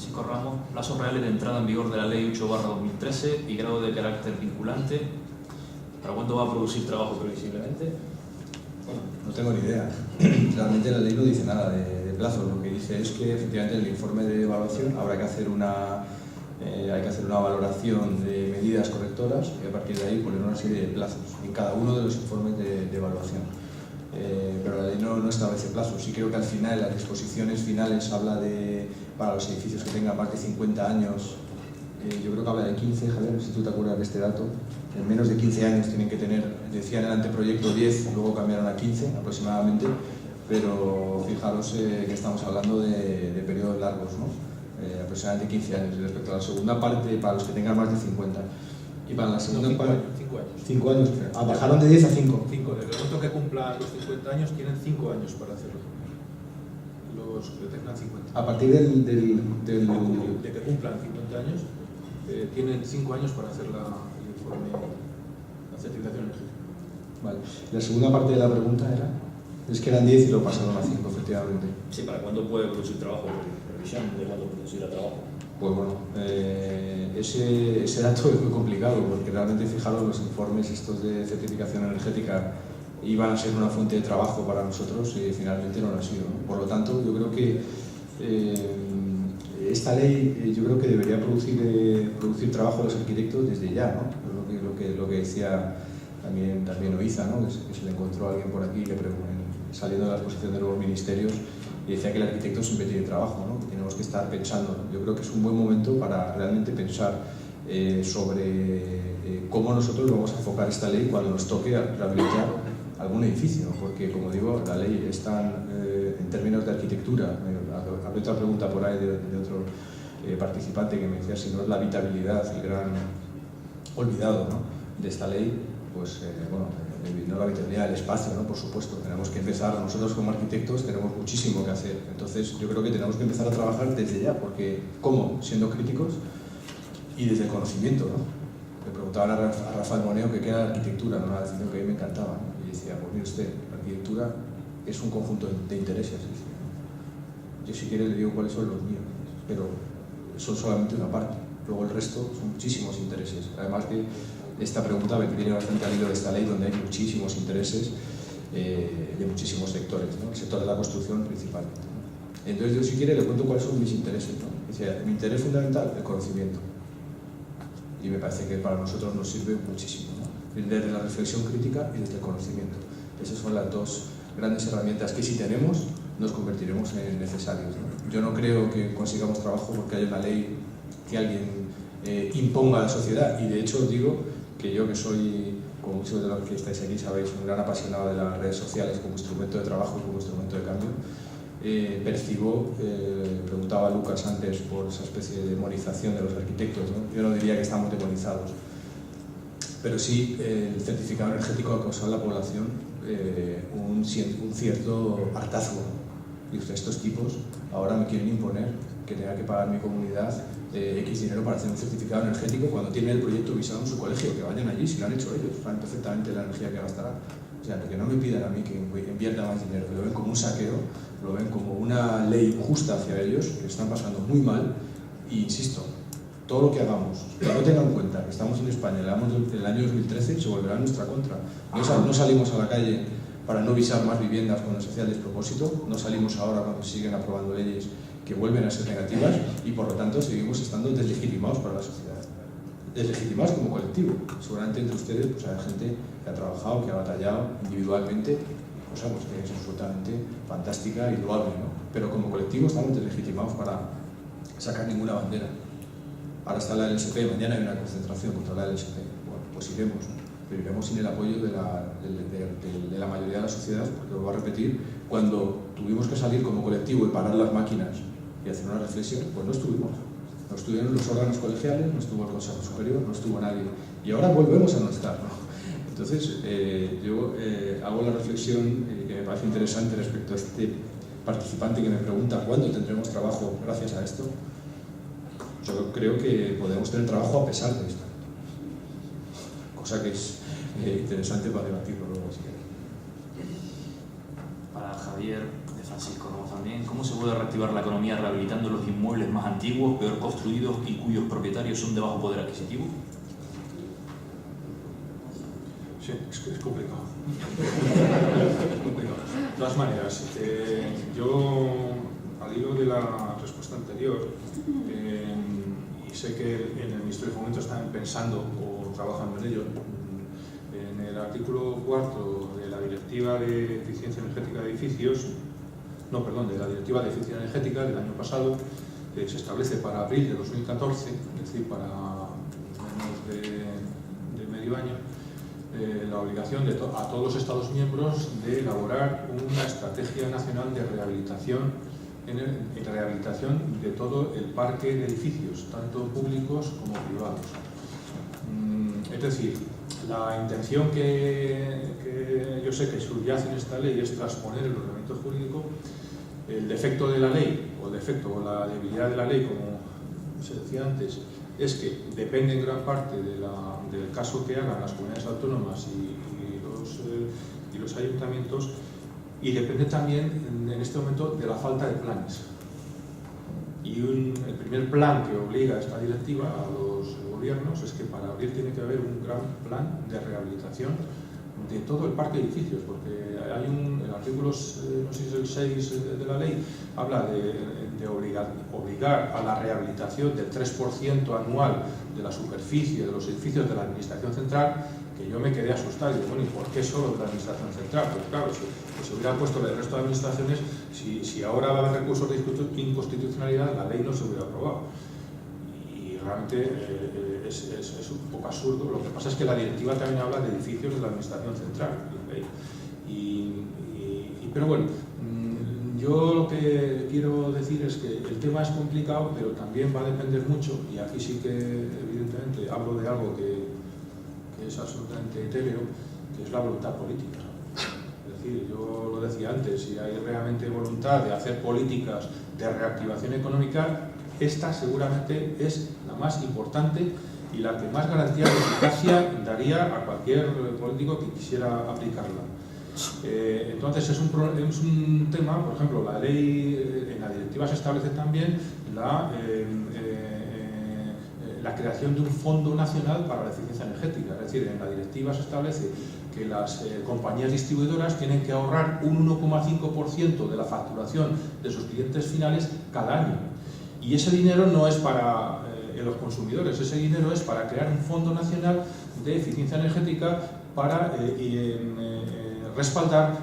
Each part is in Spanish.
Francisco Ramos. Plazos reales de entrada en vigor de la Ley 8/2013 y grado de carácter vinculante. ¿Para cuándo va a producir trabajo previsiblemente? No tengo ni idea. Realmente la ley no dice nada de plazos. Lo que dice es que efectivamente en el informe de evaluación habrá que hacer hay que hacer una valoración de medidas correctoras y a partir de ahí poner una serie de plazos en cada uno de los informes de evaluación. Pero la ley no establece plazos. Sí creo que al final, en las disposiciones finales, habla de, para los edificios que tengan más de 50 años, yo creo que habla de 15, Javier, si tú te acuerdas de este dato, en menos de 15 años tienen que tener, decían en el anteproyecto 10, luego cambiaron a 15 aproximadamente, pero fijaros que estamos hablando de periodos largos, ¿no? Aproximadamente 15 años. Y respecto a la segunda parte, para los que tengan más de 50. Y para la segunda parte... 5 años. 5 años. Bajaron de 10 a 5. 5. Desde el momento que cumplan los 50 años, tienen 5 años para hacerlo. Los que tengan 50. A partir de que cumplan 50 años, tienen 5 años para hacer el informe, la certificación energética. Vale. La segunda parte de la pregunta era... Es que eran 10 y lo pasaron a 5, efectivamente. Sí, ¿para cuándo puede producir trabajo? ¿Previsión de cuándo producirá trabajo? Pues bueno, ese dato es muy complicado porque realmente, fijaros, los informes estos de certificación energética iban a ser una fuente de trabajo para nosotros y finalmente no lo ha sido, ¿no? Por lo tanto, yo creo que esta ley yo creo que debería producir trabajo a los arquitectos desde ya, ¿no? Lo que decía también Oiza, ¿no? Que se le encontró a alguien por aquí saliendo de la exposición de nuevos ministerios y decía que el arquitecto siempre tiene trabajo, ¿no? Que tenemos que estar pensando, ¿no? Yo creo que es un buen momento para realmente pensar sobre cómo nosotros vamos a enfocar esta ley cuando nos toque rehabilitar algún edificio, ¿no? Porque, como digo, la ley está en términos de arquitectura. Había otra pregunta por ahí de otro participante que me decía si no es la habitabilidad el gran olvidado, ¿no? De esta ley, pues bueno, no la habitabilidad, el espacio, ¿no? Por supuesto, tenemos que empezar, nosotros como arquitectos tenemos muchísimo que hacer, entonces yo creo que tenemos que empezar a trabajar desde ya, porque ¿cómo? Siendo críticos y desde el conocimiento, ¿no? Le preguntaban a Rafael Moneo que qué era la arquitectura, ¿no? Una definición que a mí me encantaba, ¿no? Y decía, pues mire usted, la arquitectura es un conjunto de intereses, decía, ¿no? Yo si quiere le digo cuáles son los míos, pero son solamente una parte, luego el resto son muchísimos intereses, además que esta pregunta viene bastante al hilo de esta ley donde hay muchísimos intereses de muchísimos sectores, ¿no? El sector de la construcción principalmente, ¿no? Entonces yo si quiere le cuento cuáles son mis intereses, ¿no? Decía, mi interés fundamental, el conocimiento, y me parece que para nosotros nos sirve muchísimo, ¿no? Desde la reflexión crítica y desde el conocimiento. Esas son las dos grandes herramientas que si tenemos nos convertiremos en necesarios, ¿no? Yo no creo que consigamos trabajo porque haya una ley que alguien imponga a la sociedad, y de hecho os digo que yo, que soy, como muchos de los que estáis aquí sabéis, un gran apasionado de las redes sociales como instrumento de trabajo, como instrumento de cambio, percibo, preguntaba Lucas antes por esa especie de demonización de los arquitectos, ¿no? Yo no diría que estamos demonizados, pero sí el certificado energético ha causado en la población un cierto hartazgo. Y estos tipos ahora me quieren imponer que tenga que pagar mi comunidad X dinero para hacer un certificado energético cuando tienen el proyecto visado en su colegio, que vayan allí, si lo han hecho ellos, saben perfectamente la energía que gastarán. O sea, que no me pidan a mí que invierta más dinero, que lo ven como un saqueo, lo ven como una ley injusta hacia ellos, que están pasando muy mal, y insisto, todo lo que hagamos, que no tengan en cuenta que estamos en España, el año 2013 se volverá en nuestra contra. No salimos a la calle para no visar más viviendas cuando se hacía el despropósito, no salimos ahora cuando siguen aprobando leyes que vuelven a ser negativas y por lo tanto seguimos estando deslegitimados para la sociedad, deslegitimados como colectivo. Seguramente entre ustedes pues, hay gente que ha trabajado, que ha batallado individualmente, cosa pues, que es absolutamente fantástica y loable, ¿no? Pero como colectivo estamos deslegitimados para sacar ninguna bandera. Ahora está la LSP, mañana hay una concentración contra la LSP. Bueno, pues iremos, ¿no? Pero iremos sin el apoyo de la mayoría de la sociedad, porque lo voy a repetir, cuando tuvimos que salir como colectivo y parar las máquinas y hacer una reflexión, pues no estuvimos. No estuvieron los órganos colegiales, no estuvo el Consejo Superior, no estuvo nadie. Y ahora volvemos a no estar, ¿no? Entonces, yo hago la reflexión que me parece interesante respecto a este participante que me pregunta ¿cuándo tendremos trabajo gracias a esto? Yo creo que podemos tener trabajo a pesar de esto. Cosa que es interesante para debatirlo luego, si queréis. Para Javier de Francisco Ramos también. ¿Cómo se puede reactivar la economía rehabilitando los inmuebles más antiguos, peor construidos y cuyos propietarios son de bajo poder adquisitivo? Sí, es complicado. Es complicado. De todas maneras, yo, al hilo de la respuesta anterior, y sé que en el Ministerio de Fomento están pensando o trabajando en ello, en el artículo 4 de la Directiva de Eficiencia Energética de Edificios, de la Directiva de Eficiencia Energética del año pasado, se establece para abril de 2014, es decir, para menos de medio año, la obligación a todos los Estados miembros de elaborar una estrategia nacional de rehabilitación de todo el parque de edificios, tanto públicos como privados. Es decir, la intención que yo sé que subyace en esta ley es transponer el ordenamiento jurídico. El defecto de la ley, o el defecto o la debilidad de la ley, como se decía antes, es que depende en gran parte del caso que hagan las comunidades autónomas y los ayuntamientos, y depende también en este momento de la falta de planes. Y el primer plan que obliga esta directiva a los gobiernos es que para abril tiene que haber un gran plan de rehabilitación de todo el parque de edificios, porque hay el artículo, no sé si es el 6 de la ley, habla de obligar a la rehabilitación del 3% anual de la superficie de los edificios de la Administración Central, que yo me quedé asustado y digo, bueno, ¿y por qué solo de la Administración Central? Pues claro, si se hubiera puesto el resto de administraciones, si ahora va a haber recursos de inconstitucionalidad, la ley no se hubiera aprobado. Y realmente es un poco absurdo. Lo que pasa es que la directiva también habla de edificios de la Administración Central. Pero bueno, yo lo que quiero decir es que el tema es complicado, pero también va a depender mucho, y aquí sí que evidentemente hablo de algo que es absolutamente etéreo, que es la voluntad política. Es decir, yo lo decía antes, si hay realmente voluntad de hacer políticas de reactivación económica, esta seguramente es la más importante y la que más garantía de eficacia daría a cualquier político que quisiera aplicarla. Entonces es un tema, por ejemplo, la ley, en la directiva se establece también la creación de un fondo nacional para la eficiencia energética. Es decir, en la directiva se establece que las compañías distribuidoras tienen que ahorrar un 1,5% de la facturación de sus clientes finales cada año. Y ese dinero no es para los consumidores, ese dinero es para crear un fondo nacional de eficiencia energética para respaldar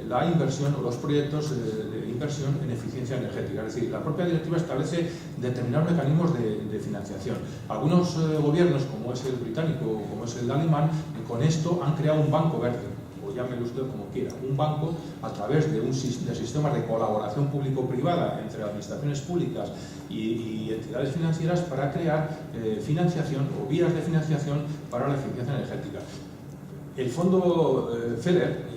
la inversión o los proyectos de inversión en eficiencia energética. Es decir, la propia directiva establece determinados mecanismos de financiación. Algunos gobiernos, como es el británico o como es el alemán, con esto han creado un banco verde, o llámelo usted como quiera, un banco a través de sistemas de colaboración público-privada entre administraciones públicas y entidades financieras para crear financiación o vías de financiación para la eficiencia energética. El fondo FEDER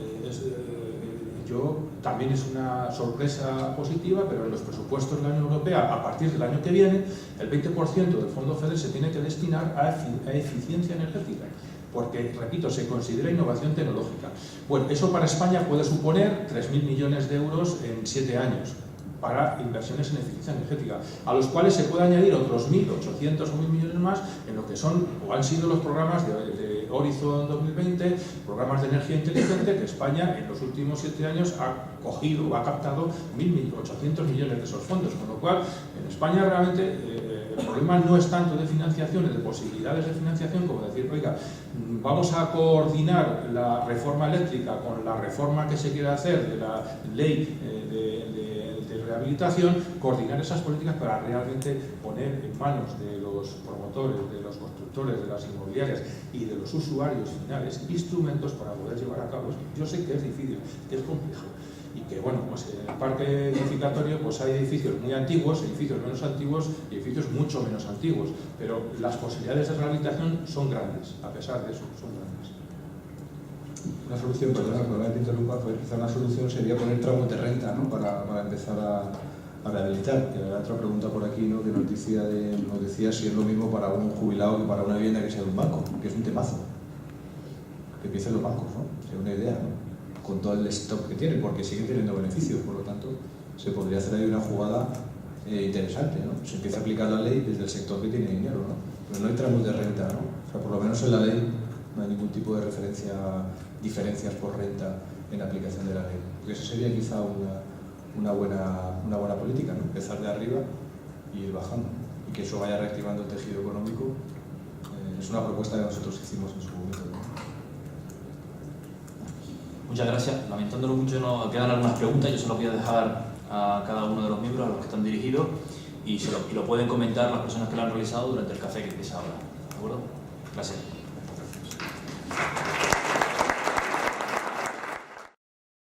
también es una sorpresa positiva, pero en los presupuestos de la Unión Europea, a partir del año que viene, el 20% del fondo FEDER se tiene que destinar a eficiencia energética, porque, repito, se considera innovación tecnológica. Bueno, eso para España puede suponer 3.000 millones de euros en 7 años para inversiones en eficiencia energética, a los cuales se puede añadir otros 1.800 o 1.000 millones más en lo que son o han sido los programas de Horizon 2020, programas de energía inteligente, que España en los últimos 7 años ha cogido o ha captado 1.800 millones de esos fondos, con lo cual en España realmente el problema no es tanto de financiación, de posibilidades de financiación, como decir, oiga, vamos a coordinar la reforma eléctrica con la reforma que se quiere hacer de la ley de rehabilitación, coordinar esas políticas para realmente poner en manos de los promotores, de los constructores, de las inmobiliarias y de los usuarios finales instrumentos para poder llevar a cabo. Yo sé que es difícil, que es complejo y que, bueno, pues en el parque edificatorio pues hay edificios muy antiguos, edificios menos antiguos y edificios mucho menos antiguos, pero las posibilidades de rehabilitación son grandes, a pesar de eso, son grandes. Una solución, perdona que te interrumpa, pues quizá una solución sería poner tramos de renta, ¿no? para empezar a rehabilitar. Que había otra pregunta por aquí, ¿no? Que nos decía si es lo mismo para un jubilado que para una vivienda que sea de un banco, que es un temazo. Que empiecen los bancos, ¿no? Es una idea, ¿no? con todo el stock que tiene, porque siguen teniendo beneficios, por lo tanto se podría hacer ahí una jugada interesante, ¿no? Se empieza a aplicar la ley desde el sector que tiene dinero, ¿no? Pero no hay tramos de renta, ¿no? O sea, por lo menos en la ley no hay ningún tipo de referencia a diferencias por renta en la aplicación de la ley. Porque eso sería quizá una buena política, ¿no? Empezar de arriba y ir bajando. Y que eso vaya reactivando el tejido económico. Es una propuesta que nosotros hicimos en su momento, ¿no? Muchas gracias. Lamentándolo mucho, nos quedan algunas preguntas. Yo se las voy a dejar a cada uno de los miembros, a los que están dirigidos, y lo pueden comentar las personas que lo han realizado durante el café que empieza ahora. ¿De acuerdo? Gracias.